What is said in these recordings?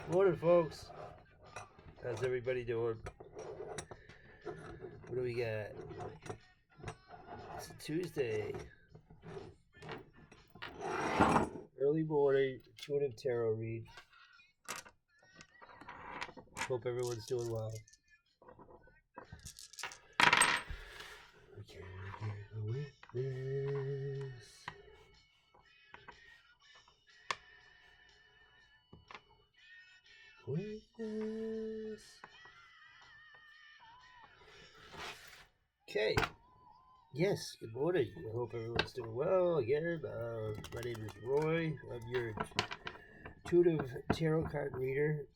Morning, folks. How's everybody doing? What do we got? It's a Tuesday. Early morning, intuitive tarot read. Hope everyone's doing well. Okay, witness. Witness. Okay. Yes, good morning. I hope everyone's doing well. Again, my name is Roy. I'm your intuitive tarot card reader.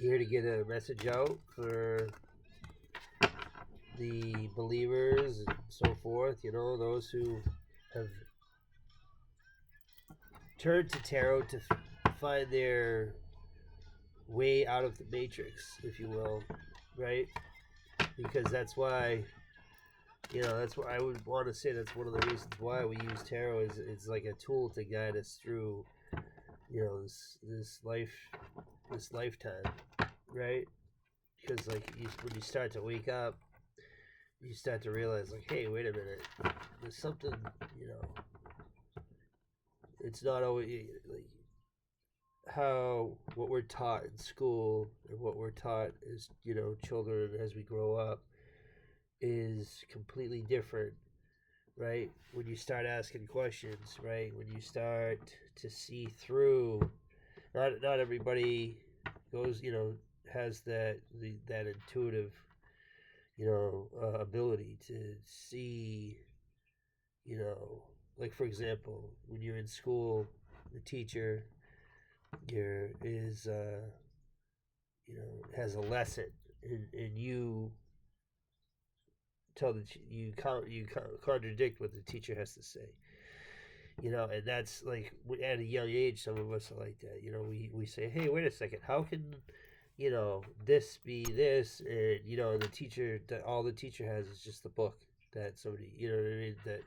Here to get a message out for the believers and so forth, those who have turned to tarot to find their way out of the matrix, if you will, right? Because that's why, that's what I would want to say. That's one of the reasons why we use tarot is it's like a tool to guide us through, this lifetime, right? Because when you start to wake up, you start to realize hey, wait a minute, there's something, it's not always how what we're taught in school and what we're taught as children as we grow up is completely different, right? When you start asking questions, right? When you start to see through, not everybody goes, has that intuitive, ability to see, like for example, when you're in school, the teacher is has a lesson, and you tell that you contradict what the teacher has to say, and that's like at a young age. Some of us are like that. We say, hey, wait a second, how can this be this, and the teacher, that all the teacher has is just the book that somebody, what I mean, that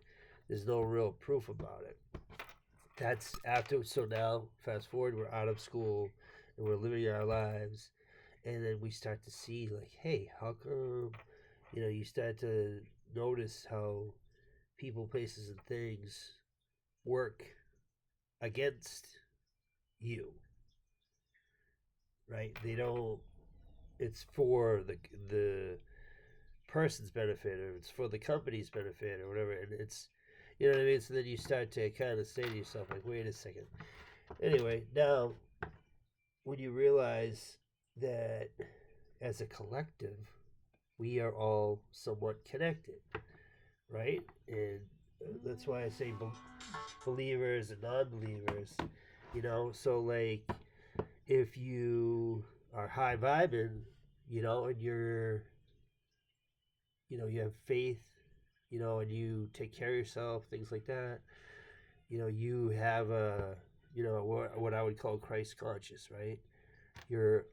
there's no real proof about it. That's after. So now fast forward, we're out of school and we're living our lives, and then we start to see hey, how come, you start to notice how people, places, and things work against you, right? They don't. It's for the person's benefit, or it's for the company's benefit, or whatever, and it's, what I mean. So then you start to kind of say to yourself wait a second. Anyway, now when you realize that as a collective we are all somewhat connected, right? And that's why I say believers and non-believers, so if you are high vibing, and you have faith, and you take care of yourself, things like that, you have a, what I would call Christ conscious, right? You're,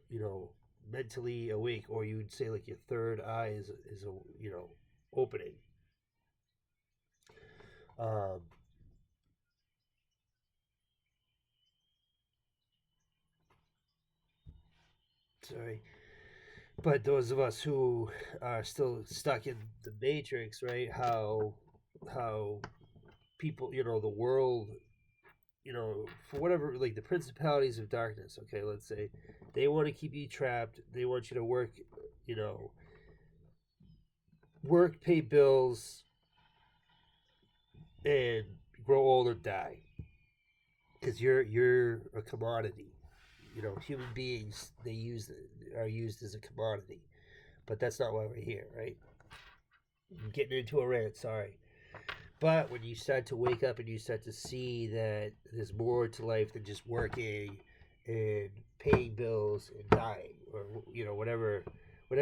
mentally awake, or you'd say your third eye is a, opening. Um, sorry. But those of us who are still stuck in the matrix, right? How people, the world, for whatever, the principalities of darkness, okay, let's say, they want to keep you trapped. They want you to work, pay bills, and grow old or die, because you're a commodity. Human beings, are used as a commodity, but that's not why we're here, right? I'm getting into a rant, sorry. But when you start to wake up and you start to see that there's more to life than just working and paying bills and dying, or whatever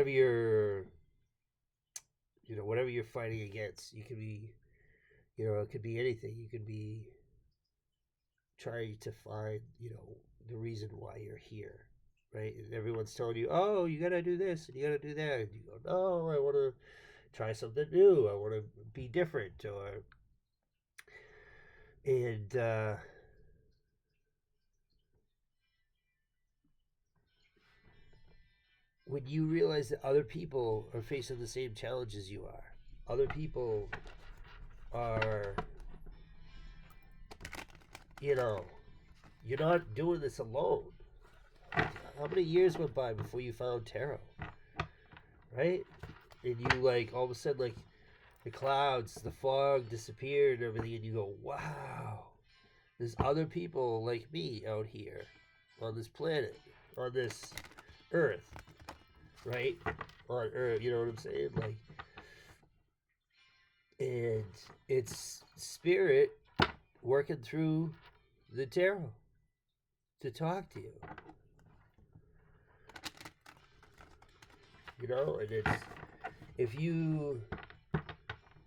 you're, whatever you're fighting against, you can be, it could be anything. You could be trying to find, the reason why you're here, right? And everyone's telling you, oh, you gotta do this and you gotta do that, and you go, no, I want to try something new. I want to be different, or and when you realize that other people are facing the same challenges you are, other people are, you know, you're not doing this alone. How many years went by before you found tarot, right? And you like all of a sudden like the clouds, the fog disappeared and everything, and you go, wow, there's other people like me out here on this planet, on this earth, right? On earth, you know what I'm saying? Like, and it's spirit working through the tarot to talk to you. You know, and it's, if you,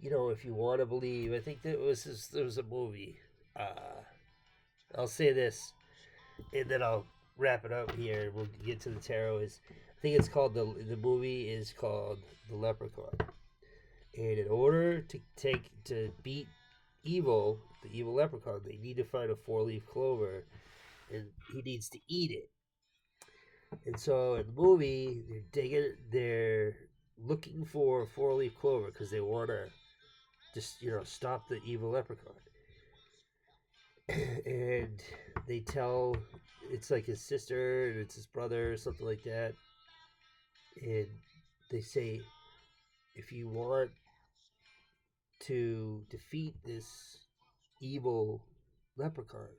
you know, if you want to believe, I think there was a movie. I'll say this, and then I'll wrap it up here, and we'll get to the tarot. I think it's called the movie is called The Leprechaun, and in order to beat evil, the evil leprechaun, they need to find a 4-leaf clover, and he needs to eat it. And so in the movie, they're looking for a 4-leaf clover because they want to just, you know, stop the evil leprechaun. And they tell, it's like his sister and it's his brother or something like that. And they say, if you want to defeat this evil leprechaun,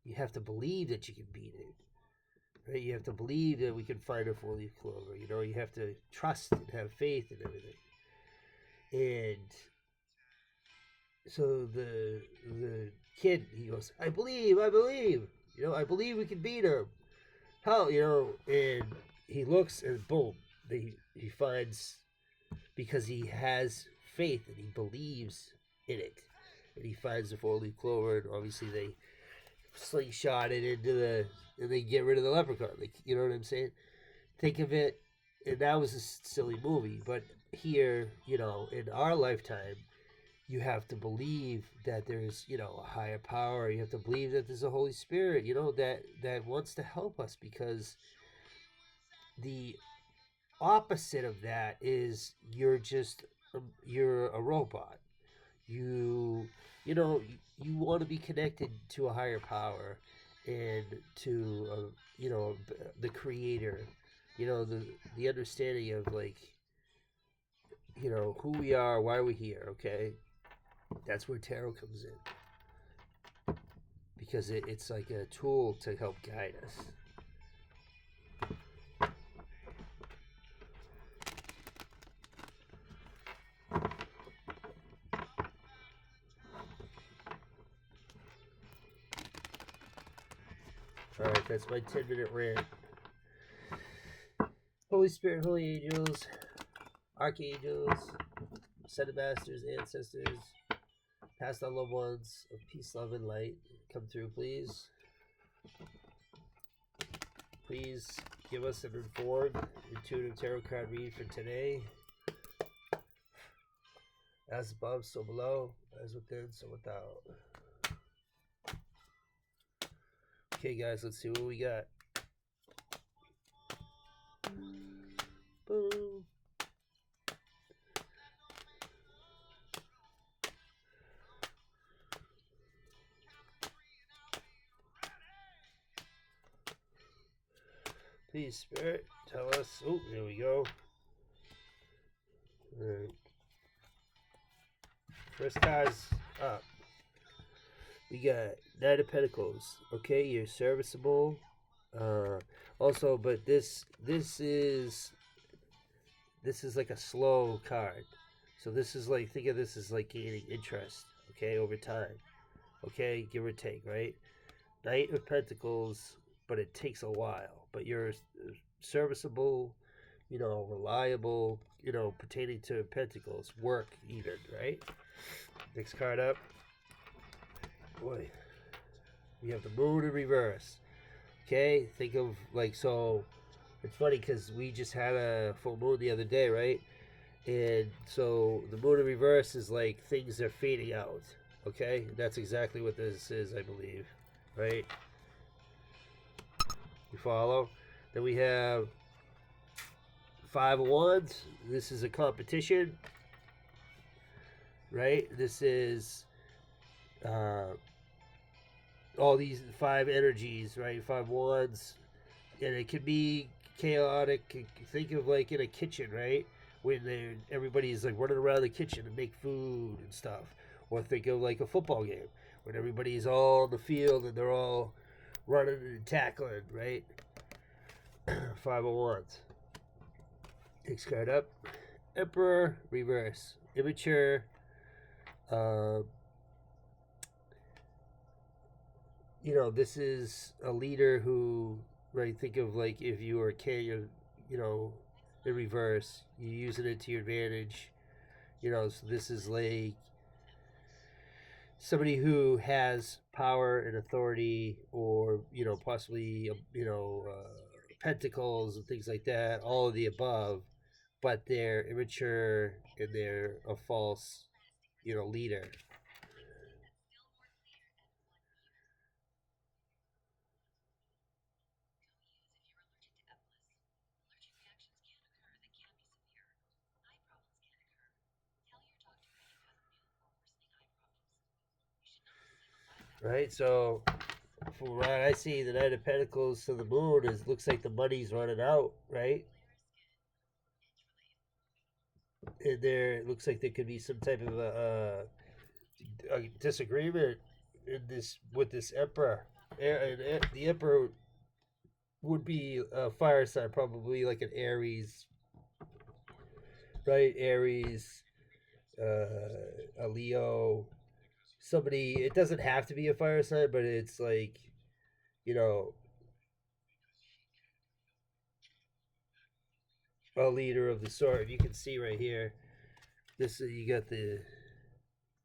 you have to believe that you can beat it. Right? You have to believe that we can find a 4-leaf clover. You know, you have to trust and have faith and everything. And so the kid, he goes, I believe. You know, I believe we can beat him. How, you know, and he looks and boom, he finds, because he has faith and he believes in it. And he finds the 4-leaf clover, and obviously they slingshot it into and they get rid of the leprechaun. Like, you know what I'm saying? Think of it, and that was a silly movie, but here, you know, in our lifetime, you have to believe that there's, you know, a higher power. You have to believe that there's a Holy Spirit, you know, that wants to help us, because the opposite of that is you're a robot. You know, you want to be connected to a higher power and to you know, the creator, you know, the understanding of, like, you know, who we are, why we're here. Okay, that's where tarot comes in, because it's like a tool to help guide us. Alright, that's my 10-minute rant. Holy Spirit, holy angels, archangels, ascended masters, ancestors, past our loved ones of peace, love, and light, come through, please. Please give us an informed, intuitive tarot card read for today. As above, so below, as within, so without. Okay, guys, let's see what we got. Boom. Please, Spirit, tell us. Oh, there we go. All right. First card's up. We got Knight of Pentacles. Okay, you're serviceable. Also, but this is like a slow card. So this is like, think of this as like gaining interest. Okay, over time. Okay, give or take, right? Knight of Pentacles, but it takes a while. But you're serviceable, you know, reliable, you know, pertaining to Pentacles, work even, right? Next card up. Boy, we have the Moon in reverse. Okay, think of like, so it's funny because we just had a full moon the other day, right? And so the Moon in reverse is like things are fading out. Okay, that's exactly what this is, I believe, right? You follow? Then we have Five of Wands. This is a competition, right? This is uh, all these five energies, right? Five Wands, and it can be chaotic. Think of like in a kitchen, right? When everybody's like running around the kitchen to make food and stuff. Or think of like a football game when everybody's all on the field and they're all running and tackling, right? Five of Wands. Next card up. Emperor reverse. Immature. Uh, this is a leader who, right? Think of like if you were a king, in reverse, you using it to your advantage. So this is like somebody who has power and authority, or possibly pentacles and things like that, all of the above, but they're immature and they're a false, leader. Right, so from what I see, the Knight of Pentacles to the Moon looks like the money's running out, right? And it looks like there could be some type of a disagreement in this with this Emperor. And the Emperor would be a fire sign, probably like an Aries, right? Aries, a Leo, somebody. It doesn't have to be a fire sign, but it's like, you know, a leader of the sort. You can see right here. This you got the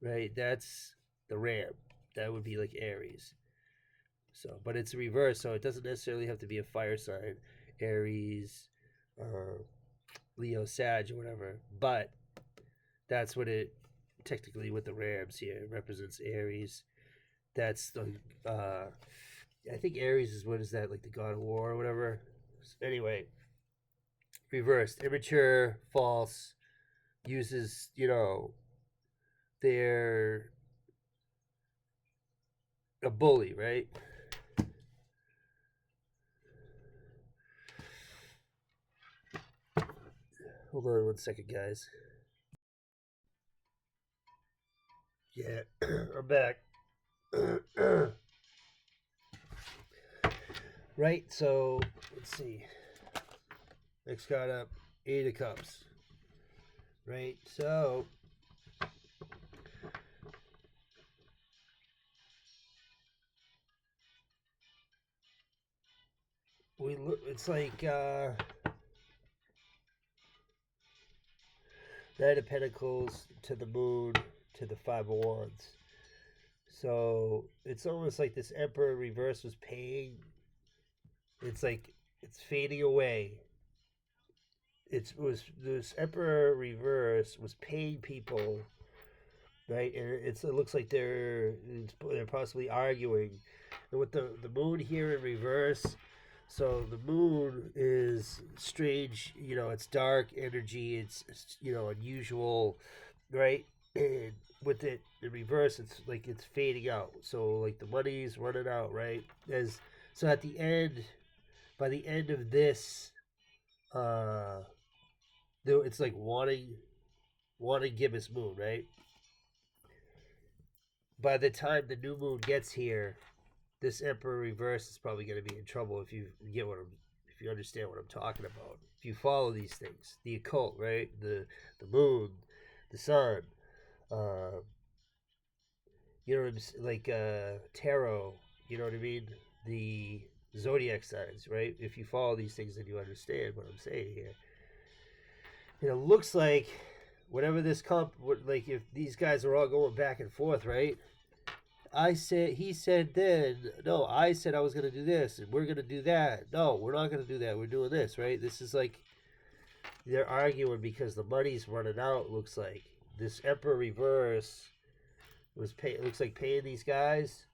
right. That's the ram. That would be like Aries. So, but it's reverse, so it doesn't necessarily have to be a fire sign, Aries, Leo, Sag, or whatever. But that's what it technically with the Rams here it represents Aries. That's the I think Aries is what is that like the god of war or whatever. Anyway, reversed, immature, false, uses they're a bully, right? Hold on one second, guys. Yeah, I'm back. Right, so let's see. Next card up, Eight of Cups. Right, so we look. It's like Knight of Pentacles to the Moon to the Five of Wands. So it's almost like this Emperor reverse was paying. It's like it's fading away. It was this Emperor reverse was paying people, right? And it looks like they're possibly arguing. And with the Moon here in reverse, so the Moon is strange. It's dark energy. It's unusual, right? And with it in reverse, it's like it's fading out. So like the money's running out, right? So at the end, by the end of this, uh, it's like wanting gibbous moon, right? By the time the new moon gets here, this Emperor reverse is probably going to be in trouble if you understand what I'm talking about. If you follow these things, the occult, right? The moon, the sun, uh, like tarot. You know what I mean? The zodiac signs, right? If you follow these things, then you understand what I'm saying here. It looks like whatever like if these guys are all going back and forth, right? He said then, no, I said I was going to do this and we're going to do that. No, we're not going to do that. We're doing this, right? This is like they're arguing because the money's running out. Looks like this Emperor reverse looks like paying these guys.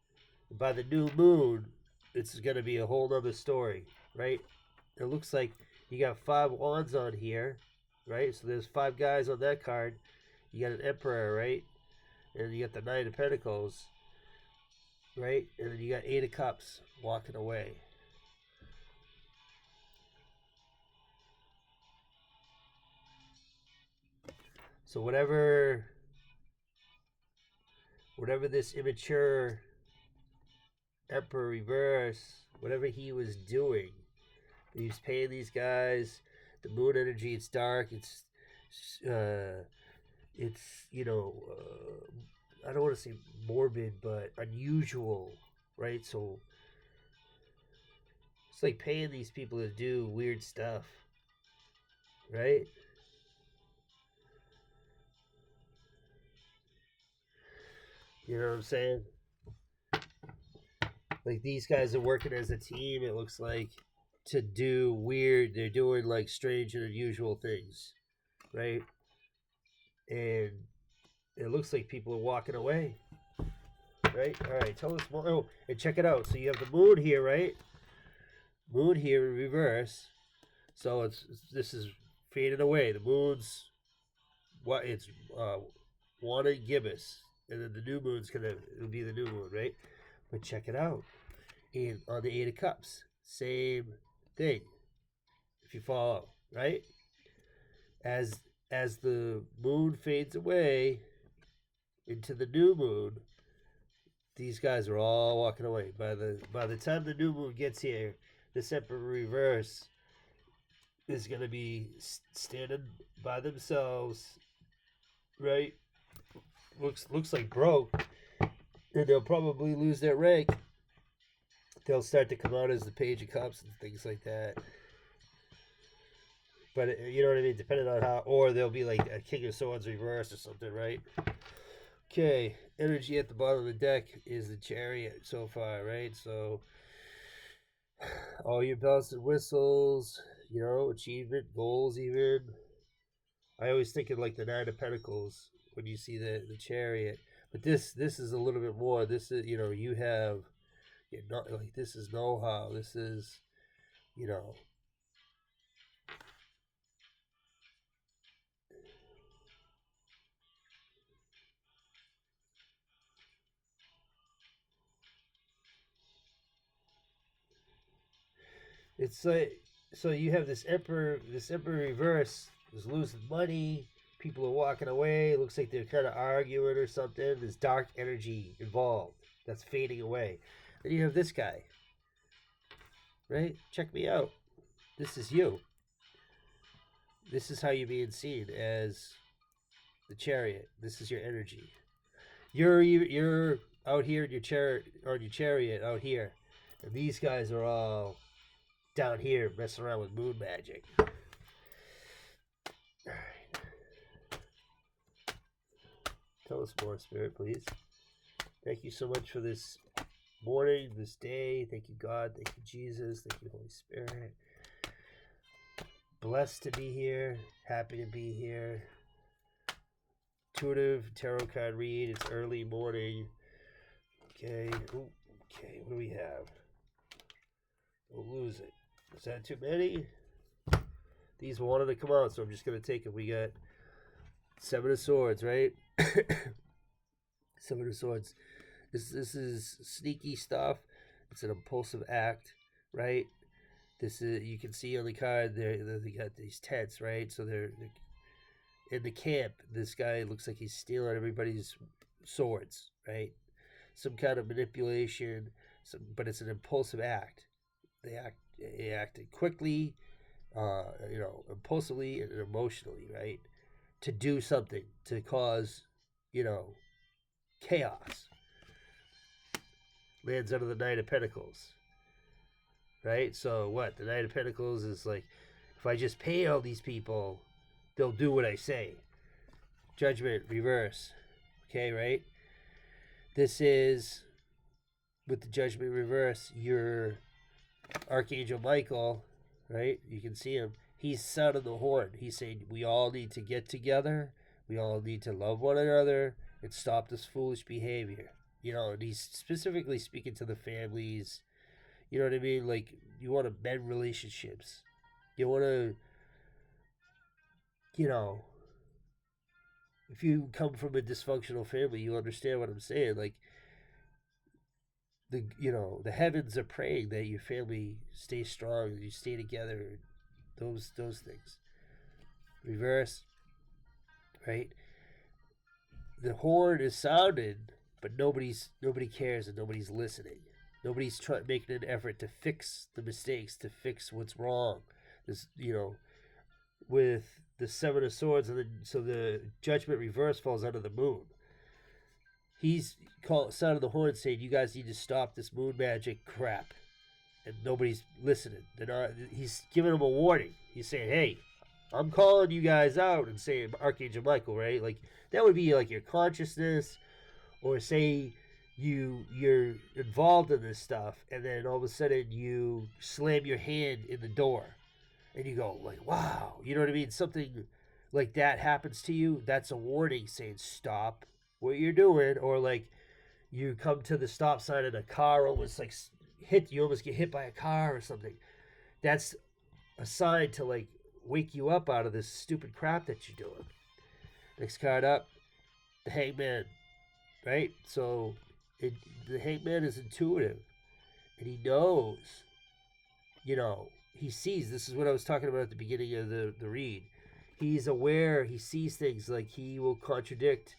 By the new moon, it's going to be a whole other story, right? It looks like You got 5 wands on here, right? So there's 5 guys on that card. You got an emperor, right? And you got the Knight of Pentacles, right? And then you got 8 of Cups walking away. So whatever this immature Emperor reverse, whatever he was doing, he was paying these guys. The moon energy, it's dark. It's I don't want to say morbid, but unusual, right? So it's like paying these people to do weird stuff, right? You know what I'm saying? Like these guys are working as a team, it looks like, to do weird, they're doing like strange and unusual things, right? And it looks like people are walking away, right? All right, tell us more. Oh, and check it out. So you have the moon here, right? Moon here in reverse. So this is fading away. The moon's it's wanted gibbous, and then the new moon's it'll be the new moon, right? But check it out. And on the 8 of Cups, same thing. If you follow, right? As the moon fades away into the new moon, these guys are all walking away. By the time the new moon gets here, this Emperor reverse is going to be standing by themselves, right? Looks like broke, and they'll probably lose their rank. They'll start to come out as the Page of Cups and things like that. But you know what I mean? Depending on how, or they'll be like a King of Swords reversed or something, right? Okay, energy at the bottom of the deck is the Chariot so far, right? So all your bells and whistles, achievement, goals even. I always think of like the 9 of Pentacles when you see the Chariot. But this is a little bit more. This is, you have, not like, this is know-how. This is, it's like, so you have this emperor reverse is losing money. People are walking away. It looks like they're kind of arguing or something. There's dark energy involved that's fading away. Then you have this guy, right? Check me out. This is you. This is how you're being seen as the Chariot. This is your energy. You're out here in your chariot out here, and these guys are all down here messing around with moon magic. All right. Tell us more, Spirit, please. Thank you so much for this morning, this day. Thank you, God. Thank you, Jesus. Thank you, Holy Spirit. Blessed to be here. Happy to be here. Intuitive tarot card read. It's early morning. Okay. Ooh, okay. What do we have? We'll lose it. Is that too many? These wanted to come out, so I'm just going to take them. We got 7 of Swords, right? 7 of Swords. This is sneaky stuff. It's an impulsive act, right? This is, you can see on the card they got these tents, right? So they're in the camp. This guy looks like he's stealing everybody's swords, right? Some kind of manipulation, but it's an impulsive act. They acted quickly, impulsively and emotionally, right? To do something to cause, chaos. Lands under the Knight of Pentacles, right? So what? The Knight of Pentacles is like, if I just pay all these people, they'll do what I say. Judgment reverse, okay, right? This is, with the Judgment reverse, your Archangel Michael, right? You can see him. He's sounding the horn. He's saying we all need to get together. We all need to love one another and stop this foolish behavior. And he's specifically speaking to the families. You know what I mean? Like, you want to mend relationships. You want to, you know, if you come from a dysfunctional family, you understand what I'm saying. Like the heavens are praying that your family stays strong, you stay together. Those things. Reverse, right? The horn is sounded, but nobody cares and nobody's listening. Nobody's making an effort to fix the mistakes, to fix what's wrong. This, with the Seven of Swords, and so the Judgment reverse falls under the moon. He's sounded the horn saying, "You guys need to stop this moon magic crap," and nobody's listening. He's giving them a warning. He's saying, "Hey, I'm calling you guys out," and saying Archangel Michael, right? Like that would be like your consciousness, or say you're involved in this stuff, and then all of a sudden you slam your hand in the door, and you go like, "Wow," you know what I mean? Something like that happens to you. That's a warning saying stop what you're doing, or like you come to the stop sign and a car almost like you almost get hit by a car or something. That's a sign to like wake you up out of this stupid crap that you're doing. Next card up, the Hangman, right? So the Hangman is intuitive, and he knows, he sees. This is what I was talking about at the beginning of the read. He's aware. He sees things. Like he will contradict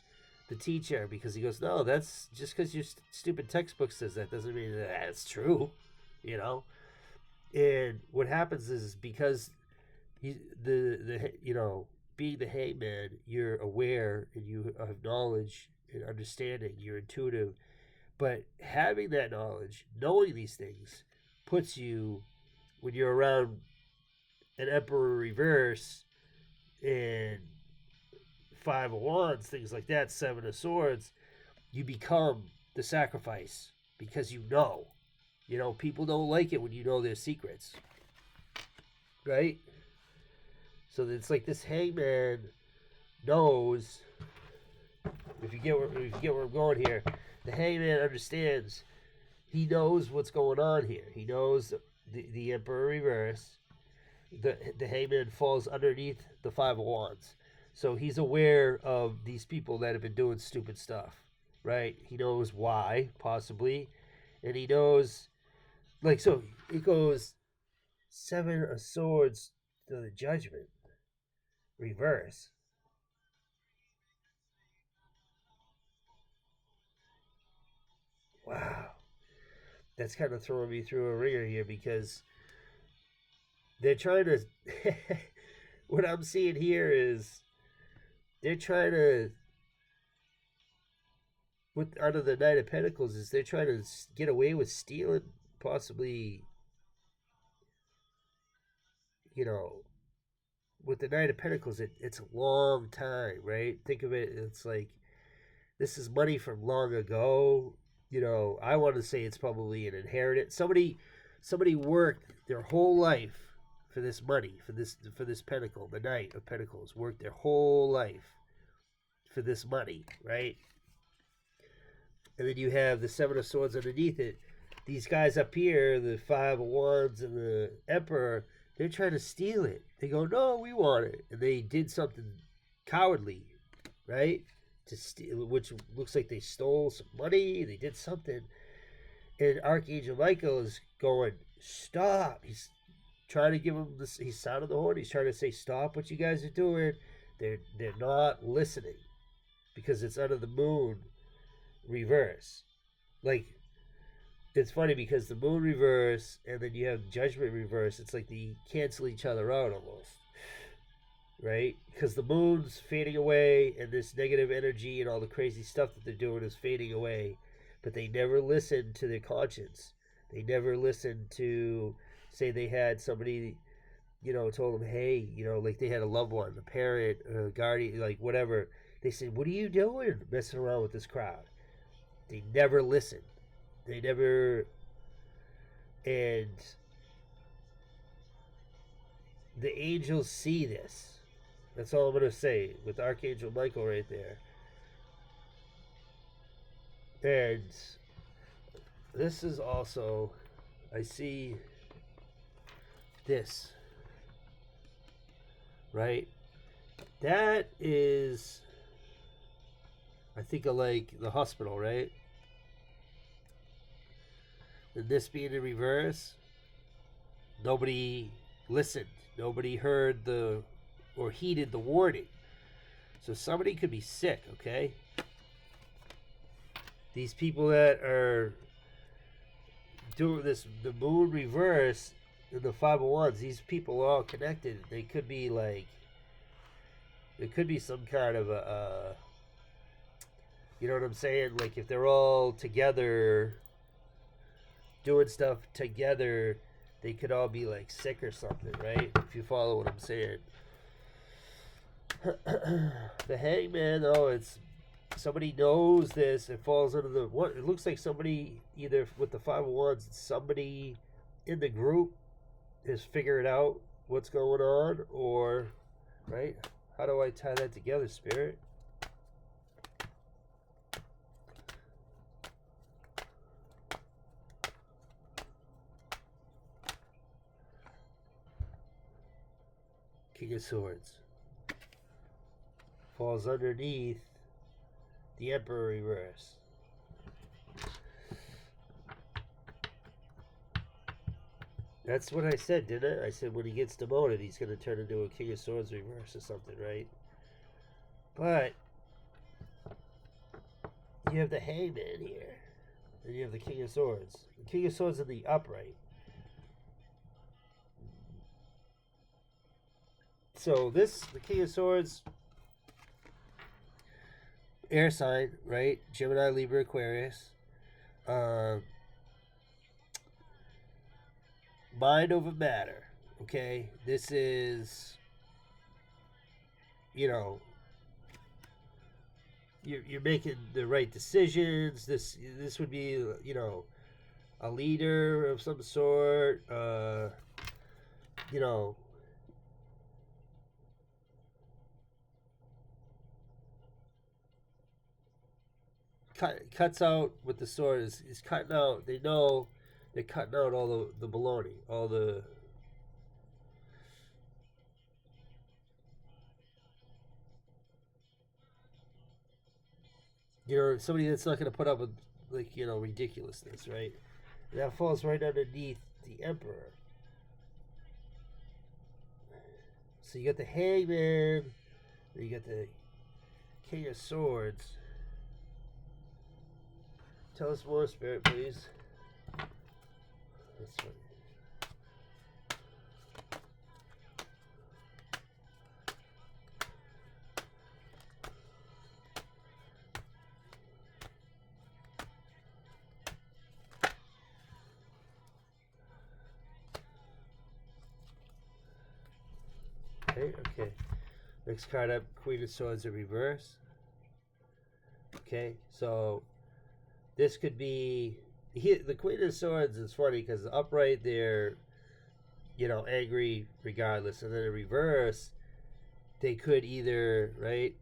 the teacher because he goes, "No, that's just because your stupid textbook says that doesn't mean that's true," And what happens is because being the Hangman, you're aware and you have knowledge and understanding. You're intuitive, but having that knowledge, knowing these things, puts you, when you're around an Emperor reverse and Five of Wands, things like that, Seven of Swords, you become the sacrifice because you know. People don't like it when you know their secrets. Right? So it's like this Hangman knows, if you get where I'm going here, the Hangman understands. He knows what's going on here. He knows the Emperor reverse. The Hangman falls underneath the Five of Wands. So he's aware of these people that have been doing stupid stuff, right? He knows why, possibly. And he knows, like, so it goes Seven of Swords to the Judgment reverse. Wow. That's kind of throwing me through a ringer here because they're trying to. What I'm seeing here is they're trying to, under the Knight of Pentacles, is they're trying to get away with stealing, possibly, with the Knight of Pentacles, it's a long time, right? Think of it, it's like, this is money from long ago. I want to say it's probably an inheritance. Somebody worked their whole life for this money, for this pentacle. The Knight of Pentacles worked their whole life for this money, right? And then you have the Seven of Swords underneath it. These guys up here, the Five of Wands and the Emperor, they're trying to steal it. They go, "No, we want it," and they did something cowardly, right? To steal, which looks like they stole some money. They did something, and Archangel Michael is going, "Stop!" He's trying to give him this. He's sounding the horn. He's trying to say, "Stop what you guys are doing." They're not listening because it's under the moon reverse. Like, it's funny because the moon reverse and then you have Judgment reverse. It's like they cancel each other out almost, right? Because the moon's fading away and this negative energy and all the crazy stuff that they're doing is fading away, but they never listen to their conscience. They never listen to, say they had somebody, told them, "Hey," like they had a loved one, a parent, a guardian, like whatever. They said, "What are you doing messing around with this crowd?" They never listen. They never, and the angels see this. That's all I'm going to say with Archangel Michael right there. And this is also, I see this. right? That is, I think, of like the hospital, right? And this being in reverse, nobody listened. Nobody heard the or heeded the warning. So somebody could be sick, okay? These people that are doing this, the moon reverse and the 501s, these people are all connected. They could be like, it could be some kind of a you know what I'm saying? Like if they're all together doing stuff together, they could all be like sick or something, right? If you follow what I'm saying. The hangman, though, it's somebody knows this. It falls under the what? It looks like somebody either with the 501s, somebody in the group has figured out what's going on, or right? How do I tie that together, Spirit? King of Swords falls underneath the Emperor reverse. That's what I said, didn't I? I said when he gets demoted, he's going to turn into a King of Swords reverse or something, right? But you have the Hangman here, and you have the King of Swords. The King of Swords in the upright. So this, the King of Swords, air sign, right? Gemini, Libra, Aquarius. Mind over matter. Okay, this is, you know, you're making the right decisions. This would be, you know, a leader of some sort. You know, cuts out with the sword is cutting out. They know they're cutting out all the baloney, all the. You know, somebody that's not going to put up with, like, you know, ridiculousness, right? And that falls right underneath the Emperor. So you got the Hangman, you got the King of Swords. Tell us more, Spirit, please. That's right. Okay. Next card up, Queen of Swords in reverse. Okay, so this could be the Queen of Swords is funny because upright they're, you know, angry regardless, and then in reverse they could either, right,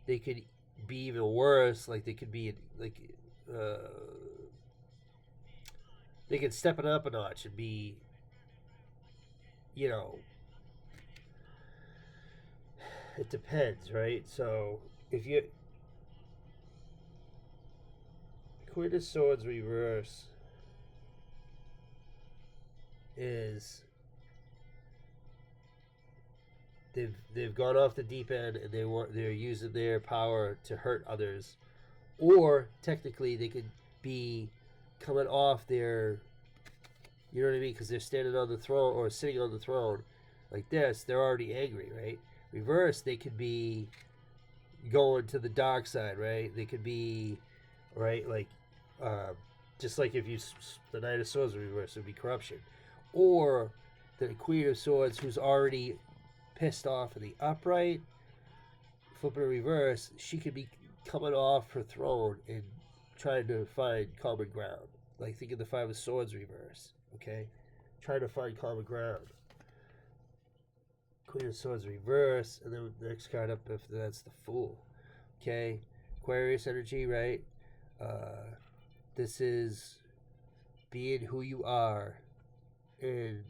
they could be even worse, like they could be like they could step it up a notch and be, you know, it depends, right? So if you Queen of Swords reverse is they've gone off the deep end and they're using their power to hurt others, or technically they could be coming off their, you know what I mean, because they're standing on the throne or sitting on the throne like this. They're already angry, right? Reverse, they could be going to the dark side, right? They could be, right, like just like if you the Knight of Swords reverse would be corruption, or the Queen of Swords who's already pissed off in the upright, flipping a reverse, she could be coming off her throne and trying to find common ground. Like think of the Five of Swords reverse, okay? Trying to find common ground. Queen of Swords reverse, and then the next card up, if that's the Fool, okay? Aquarius energy, right? This is being who you are, and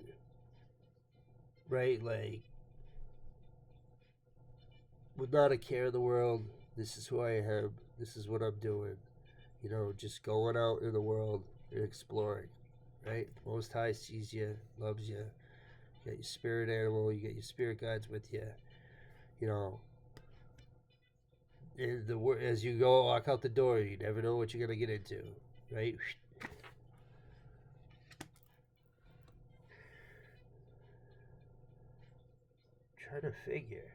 right, like with not a care in the world. This is who I am. This is what I'm doing. Just going out in the world and exploring. Right? Most High sees you, loves you. You got your spirit animal. You got your spirit guides with you. You know, as you go walk out the door, you never know what you're gonna get into. Right? Trying to figure.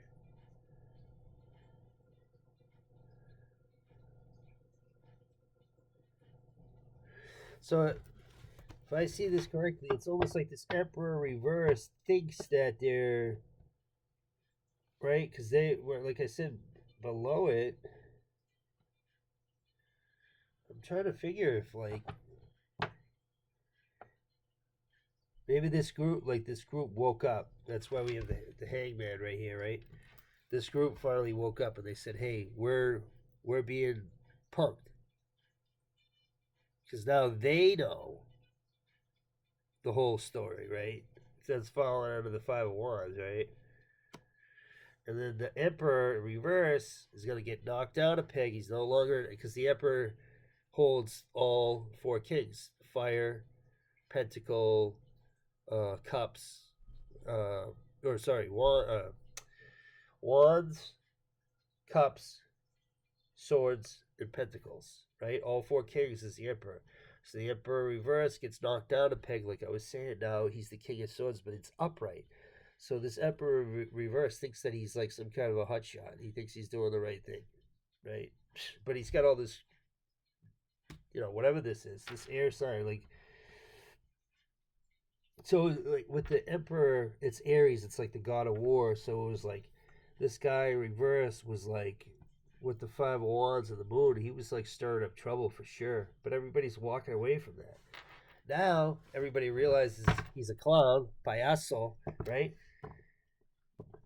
So if I see this correctly, it's almost like this Emperor reverse thinks that they're right because they were, like I said, below it. I'm trying to figure if like maybe this group woke up. That's why we have the hangman right here, right? This group finally woke up and they said, "Hey, we're being punked because now they know the whole story, right? That's falling under the Five of Wands, right? And then the Emperor in reverse is going to get knocked out a peg. He's no longer, because the Emperor holds all four kings: fire, pentacle, cups, or sorry, wands, cups, swords, and pentacles. Right, all four kings is the Emperor. So the Emperor reverse gets knocked down a peg, like I was saying. Now he's the King of Swords, but it's upright. So this Emperor reverse thinks that he's like some kind of a hotshot. He thinks he's doing the right thing, right? But he's got all this, whatever this is, this air sign, like. So like with the Emperor, it's Aries. It's like the god of war. So it was like this guy reverse was like with the Five of Wands and the Moon. He was like stirring up trouble for sure. But everybody's walking away from that. Now everybody realizes he's a clown, payaso, right?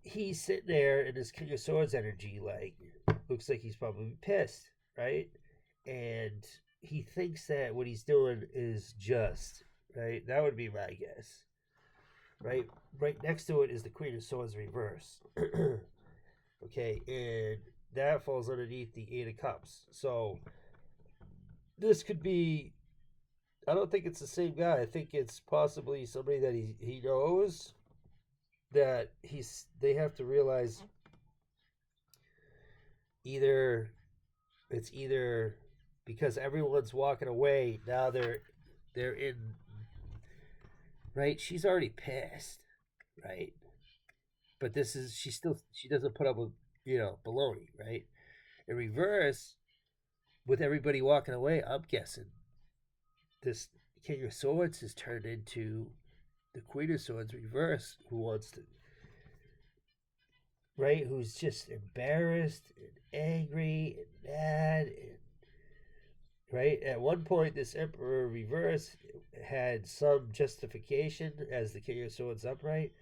He's sitting there in his King of Swords energy, like looks like he's probably pissed, right? And he thinks that what he's doing is just, right? That would be my guess, right? Right next to it is the Queen of Swords reverse. Okay, and that falls underneath the Eight of Cups. So this could be. I don't think it's the same guy. I think it's possibly somebody that he knows that they have to realize either it's either because everyone's walking away now they're in, right. She's already pissed, right, but she doesn't put up with baloney, right. In reverse, with everybody walking away, I'm guessing this King of Swords has turned into the Queen of Swords reverse, who wants to, right, who's just embarrassed and angry and mad and, right. At one point, this Emperor reverse had some justification as the King of Swords upright,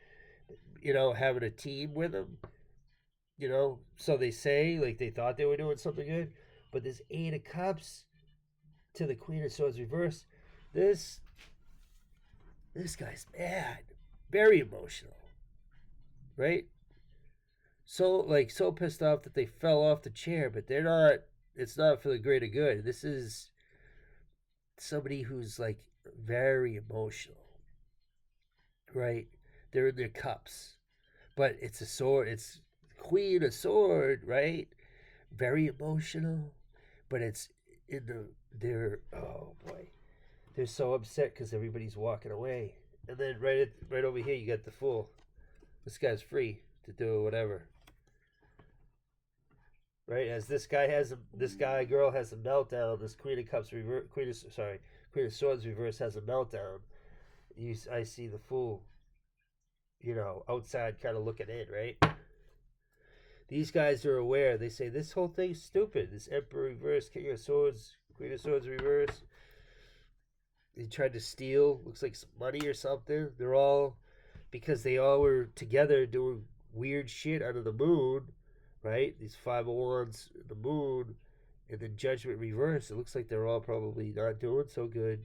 having a team with him, so they say, like they thought they were doing something good, but this Eight of Cups to the Queen of Swords reverse, this guy's mad, very emotional, right? So pissed off that they fell off the chair, but they're not. It's not for the greater good. This is somebody who's like very emotional, right? They're in their cups, but it's a sword. It's Queen of Sword, right? Very emotional, but it's in they're, oh boy, they're so upset because everybody's walking away, and then right over here you got the Fool. This guy's free to do whatever, right? As this girl has a meltdown. This Queen of Swords reverse has a meltdown. I see the Fool, outside, kind of looking in, right? These guys are aware. They say this whole thing's stupid. This Emperor reverse, King of Swords, Queen of Swords reverse. They tried to steal, looks like some money or something. They're all, because they all were together doing weird shit under the moon, right? These Five of Wands, the moon, and then Judgment reverse. It looks like they're all probably not doing so good.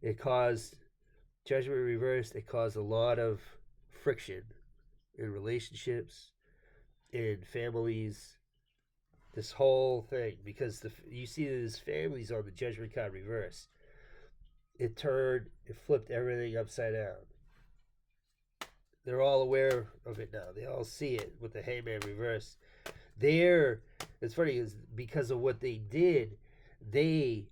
It caused Judgment reverse. It caused a lot of friction in relationships. in families, this whole thing, because you see these families on the judgment card reverse. It flipped everything upside down. They're all aware of it now. They all see it with the hangman reverse. They're it's funny is because of what they did, they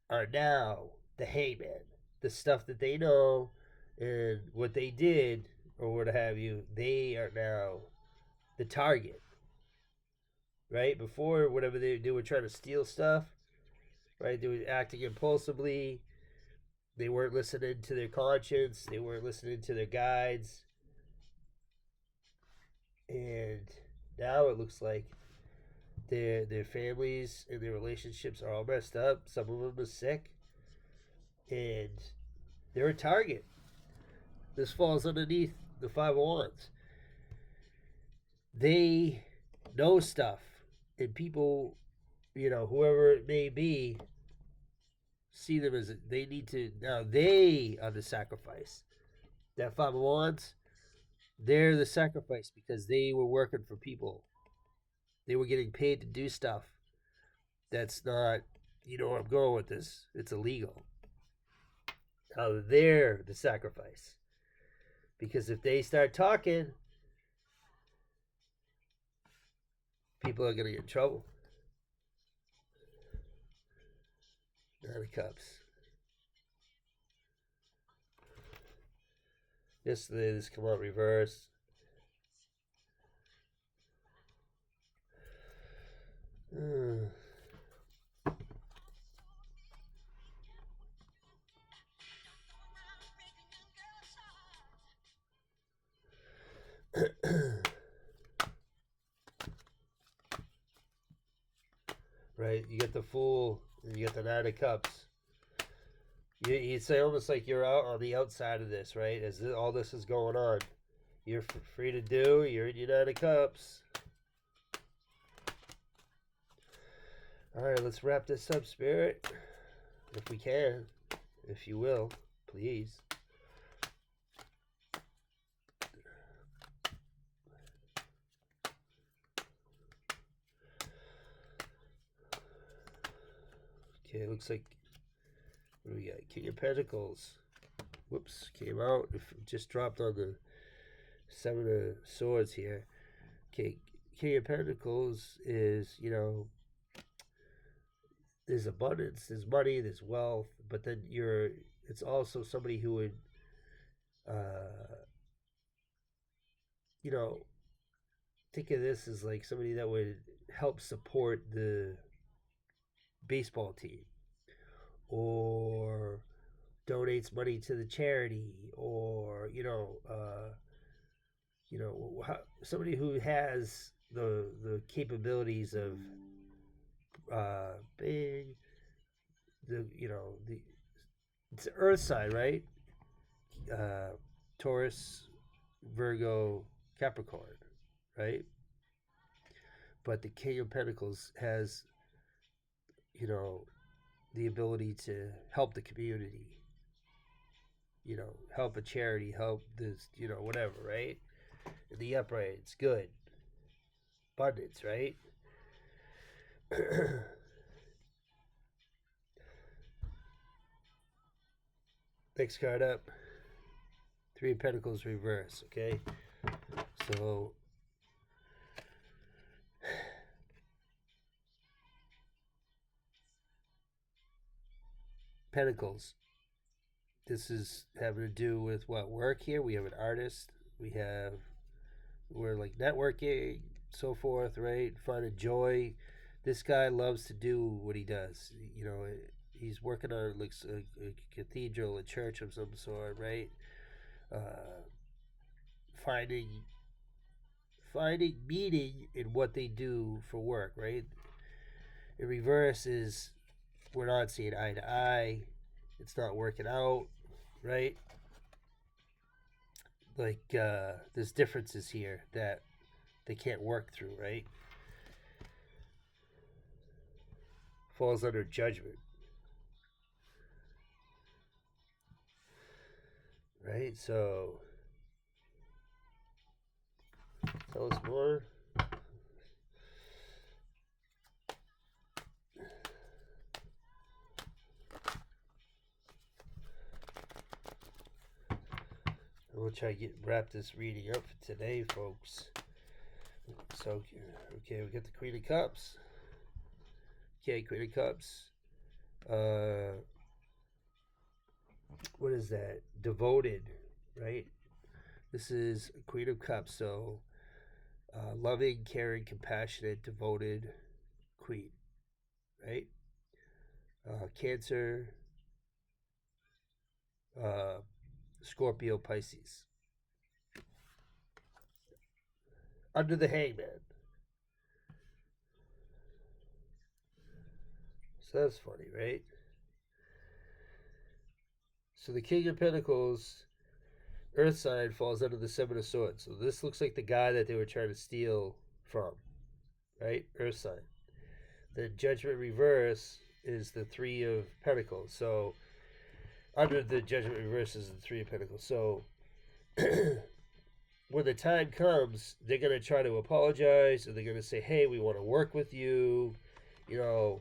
are now the hangman. The stuff that they know and what they did or what have you, they are now the target. Right? Before whatever they were trying to steal stuff, right? They were acting impulsively. They weren't listening to their conscience. They weren't listening to their guides. And now it looks like their families and their relationships are all messed up. Some of them are sick, and they're a target. This falls underneath the Five of Wands. They know stuff, and people, whoever it may be, see them as they need to. Now they are the sacrifice. That Five of Wands, they're the sacrifice because they were working for people. They were getting paid to do stuff that's not, where I'm going with this. It's illegal. Now they're the sacrifice. Because if they start talking, people are going to get in trouble. Nine of Cups. Yesterday, this come out reverse. Right? You get the Fool and you get the Nine of Cups. You'd say almost like you're out on the outside of this, right? As all this is going on. You're free to do. You're in your Nine of Cups. All right, let's wrap this up, Spirit. If we can. If you will, please. Okay, it looks like, what do we got? King of Pentacles. Whoops, came out. It just dropped on the Seven of Swords here. Okay, King of Pentacles is, there's abundance, there's money, there's wealth, but then it's also somebody who would, you know, think of this as like somebody that would help support the baseball team or donates money to the charity or somebody who has the capabilities of being the it's the earth sign, right? Taurus, Virgo, Capricorn, right? But the King of Pentacles has the ability to help the community, help a charity, help this, whatever, right? In the upright, it's good. Abundance, right? Next card up. Three of Pentacles reverse, okay? So, Pentacles. This is having to do with what? Work here. We have an artist. We're like networking, so forth, right? Finding joy. This guy loves to do what he does. He's working on like a cathedral, a church of some sort, right? Finding meaning in what they do for work, right? In reverse is we're not seeing eye to eye. It's not working out, right? Like there's differences here that they can't work through, right? Falls under judgment, right? So tell us more. which I get wrap this reading up for today, folks. So, okay, we got the Queen of Cups. Okay, Queen of Cups. What is that? Devoted, right? This is Queen of Cups. So, loving, caring, compassionate, devoted queen, right? Cancer, Scorpio, Pisces. Under the Hangman. So that's funny, right? So the King of Pentacles, Earth sign, falls under the Seven of Swords. So this looks like the guy that they were trying to steal from, right? Earth sign. The Judgment reverse is the Three of Pentacles. So under the Judgment reverse is the Three of Pentacles. So when the time comes, they're going to try to apologize, or they're going to say, hey, we want to work with you. You know,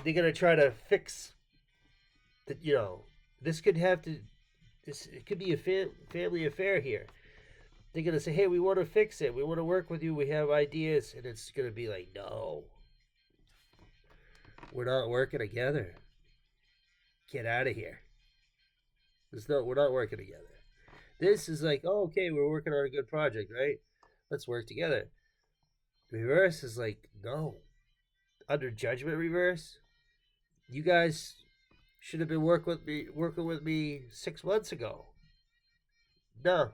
they're going to try to fix, this could have to, it could be a family affair here. They're going to say, hey, we want to fix it. We want to work with you. We have ideas. And it's going to be like, no, we're not working together. Get out of here. We're not working together. This is like, oh, okay, we're working on a good project, right? Let's work together. Reverse is like, no. Under Judgment reverse, you guys should have been working with me 6 months ago. No.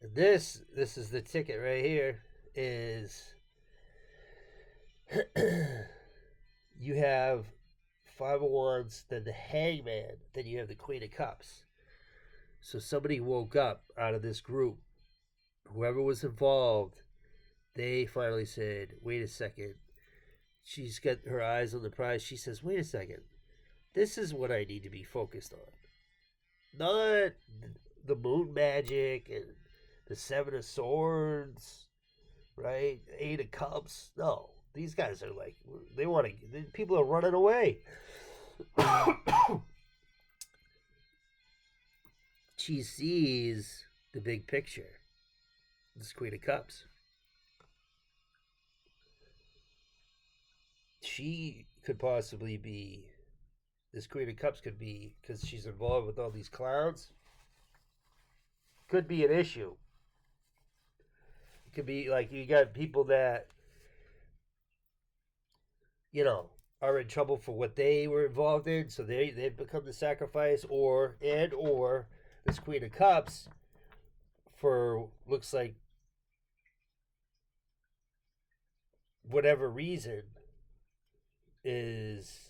And this is the ticket right here, is you have Five of Wands, then the Hangman, then you have the Queen of Cups. So somebody woke up out of this group. Whoever was involved, they finally said, wait a second. She's got her eyes on the prize. She says, wait a second. This is what I need to be focused on. Not the moon magic and the Seven of Swords, right? Eight of Cups. No. These guys are like, people are running away. She sees the big picture. This Queen of Cups. She could possibly be, this Queen of Cups could be, because she's involved with all these clowns, could be an issue. It could be like you got people that, are in trouble for what they were involved in, so they've become the sacrifice, or this Queen of Cups, for looks like whatever reason, is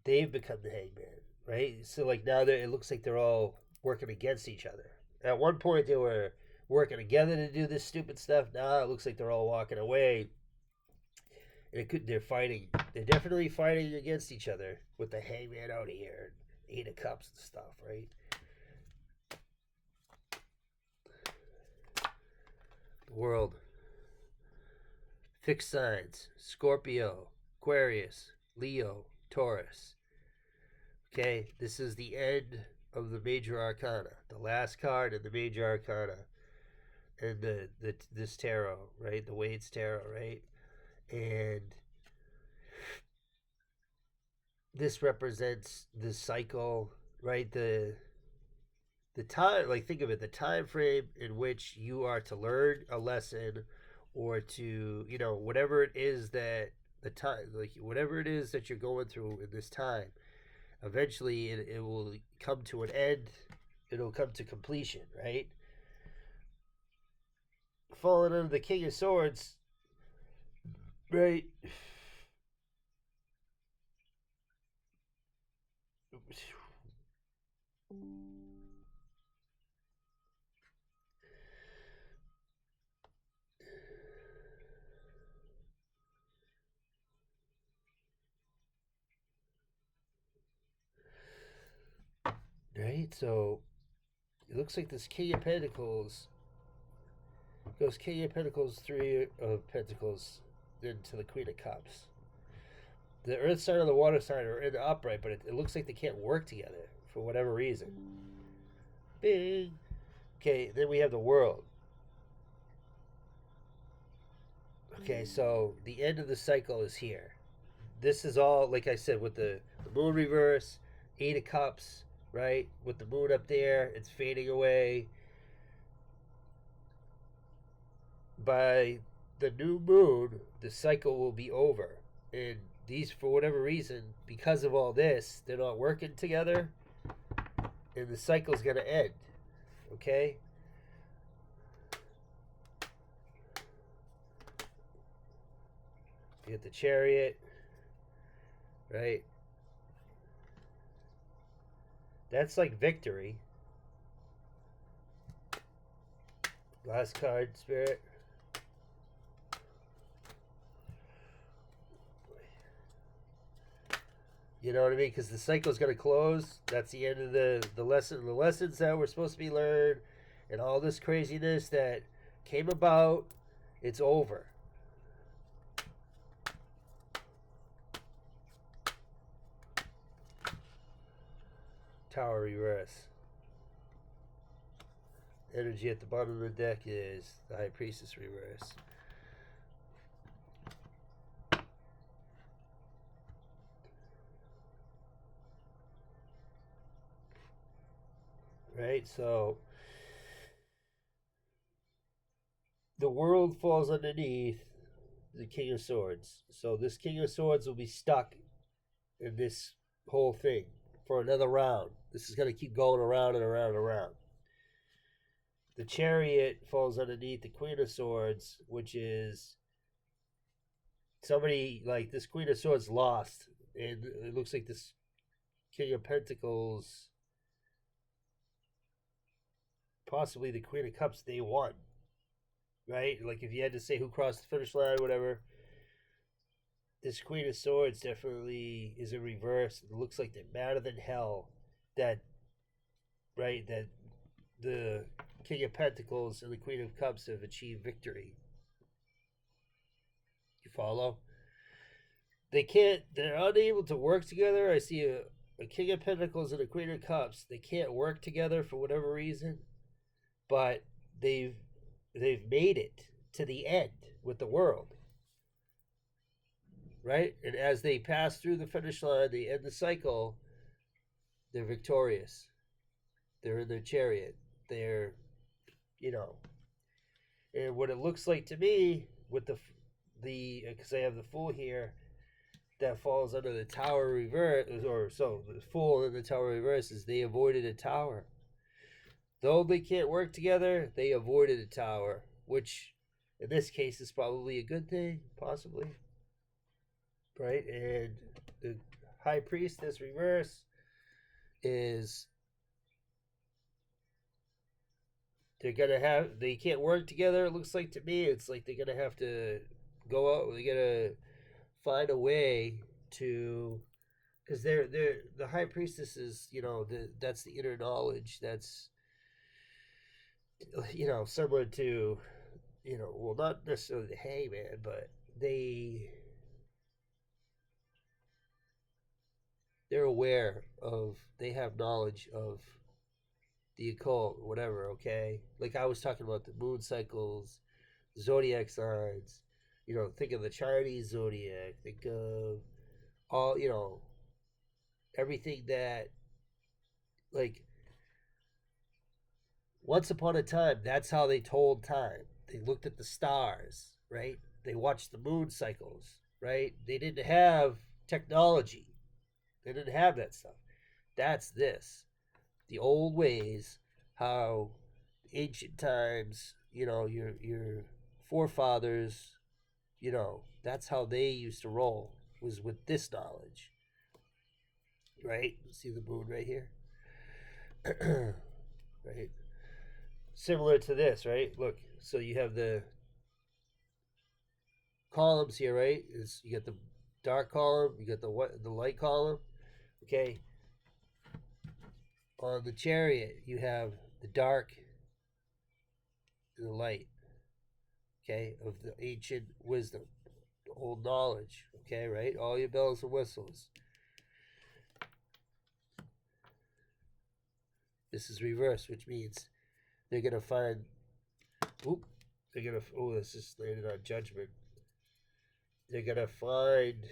they've become the Hangman, right? So like now it looks like they're all working against each other. At one point they were working together to do this stupid stuff. Now it looks like they're all walking away. They're fighting. They're definitely fighting against each other with the Hangman out here, and Eight of Cups and stuff, right? The world. Fixed signs: Scorpio, Aquarius, Leo, Taurus. Okay, this is the end of the major arcana, the last card in the major arcana, and this tarot, right? The Wade's tarot, right? And this represents the cycle, right? The time, like think of it, the time frame in which you are to learn a lesson, or to, whatever it is that the time, like whatever it is that you're going through in this time, eventually it will come to an end. It'll come to completion, right? Falling under the King of Swords, right? Right? So it looks like this King of Pentacles goes King of Pentacles, Three of Pentacles, then to the Queen of Cups. the earth sign and the water sign are in the upright, but it looks like they can't work together for whatever reason. Bing. Okay, then we have the world. Okay, so the end of the cycle is here. This is all, like I said, with the moon reverse, Eight of Cups, right? With the moon up there, it's fading away. By the new moon, the cycle will be over. And these, for whatever reason, because of all this, they're not working together, and the cycle's going to end. Okay? You get the Chariot, right? That's like victory. Last card, Spirit. You know what I mean? Because the cycle's going to close. That's the end of the lesson. The lessons that were supposed to be learned, and all this craziness that came about, it's over. Tower reverse. Energy at the bottom of the deck is the High Priestess reverse. Right? So the world falls underneath the King of Swords. So this King of Swords will be stuck in this whole thing for another round. This is going to keep going around and around and around. The Chariot falls underneath the Queen of Swords, which is somebody like this Queen of Swords lost, and it looks like this King of Pentacles, possibly the Queen of Cups, they won. Right? Like if you had to say who crossed the finish line, whatever, this Queen of Swords definitely is a reverse. It looks like they're madder than hell. That, right? That the King of Pentacles and the Queen of Cups have achieved victory. You follow? They're unable to work together. I see a King of Pentacles and a Queen of Cups. They can't work together for whatever reason, but they've made it to the end with the world. Right? And as they pass through the finish line, they end the cycle, they're victorious. They're in their chariot. They're, and what it looks like to me with the because I have the Fool here, that falls under the Tower reverse, or so the Fool and the Tower reverse is they avoided a tower. Though they can't work together, they avoided a tower, which in this case is probably a good thing, possibly. Right? And the High Priestess reverse is they can't work together. It looks like to me, it's like they're gonna have to go out. They're gonna find a way to, because they're the High Priestess is, that's the inner knowledge. That's, similar to, well, not necessarily the Hangman, but they're aware of, they have knowledge of the occult, whatever, okay? Like I was talking about the moon cycles, zodiac signs, think of the Chinese zodiac, think of all, everything that, like, once upon a time, that's how they told time. They looked at the stars, right? They watched the moon cycles, right? They didn't have technology. They didn't have that stuff. That's this. The old ways, how ancient times, your forefathers, that's how they used to roll, was with this knowledge. Right? See the moon right here? Right? Similar to this, right? Look, so you have the columns here, right? You got the dark column, you got the light column. Okay. On the Chariot, you have the dark and the light. Okay, of the ancient wisdom. old knowledge. Okay, right? All your bells and whistles. This is reverse, which means they're gonna find. Oop, they're gonna. Oh, this is landed on judgment. They're gonna find.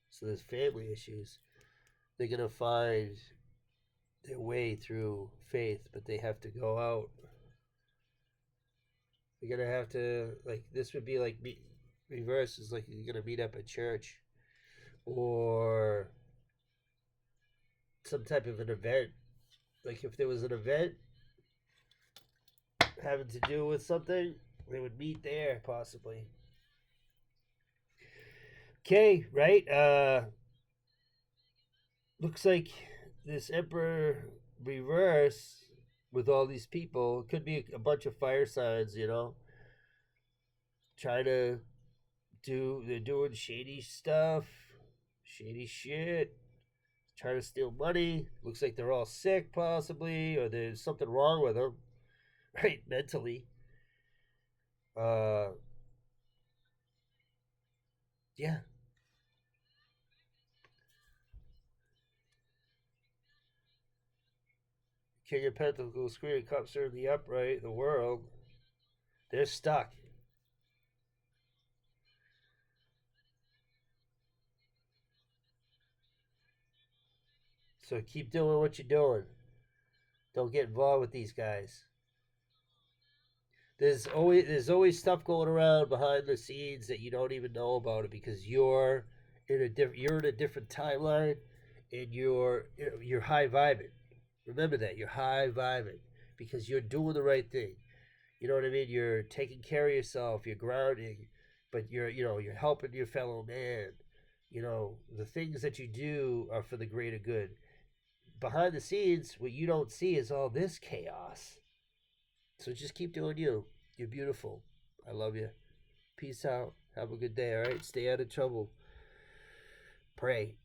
So there's family issues. They're gonna find their way through faith, but they have to go out. You're gonna have to like this would be like reverse is like you're gonna meet up at church or some type of an event. Like if there was an event having to do with something, they would meet there possibly. Okay, right? Looks like this Emperor reverse with all these people could be a bunch of fire signs, you know, trying to they're doing shady stuff, shady shit, trying to steal money. Looks like they're all sick, possibly, or there's something wrong with them, right? Mentally. Uh, yeah. King of Pentacles, Queen of Cups are in the upright, the world. They're stuck. So keep doing what you're doing. Don't get involved with these guys. There's always stuff going around behind the scenes that you don't even know about it because you're in a different timeline and you're high vibing. Remember that you're high vibing because you're doing the right thing. You know what I mean? You're taking care of yourself. You're grounding, but you're helping your fellow man. You know the things that you do are for the greater good. Behind the scenes, what you don't see is all this chaos. So just keep doing you. You're beautiful. I love you. Peace out. Have a good day, all right? Stay out of trouble. Pray.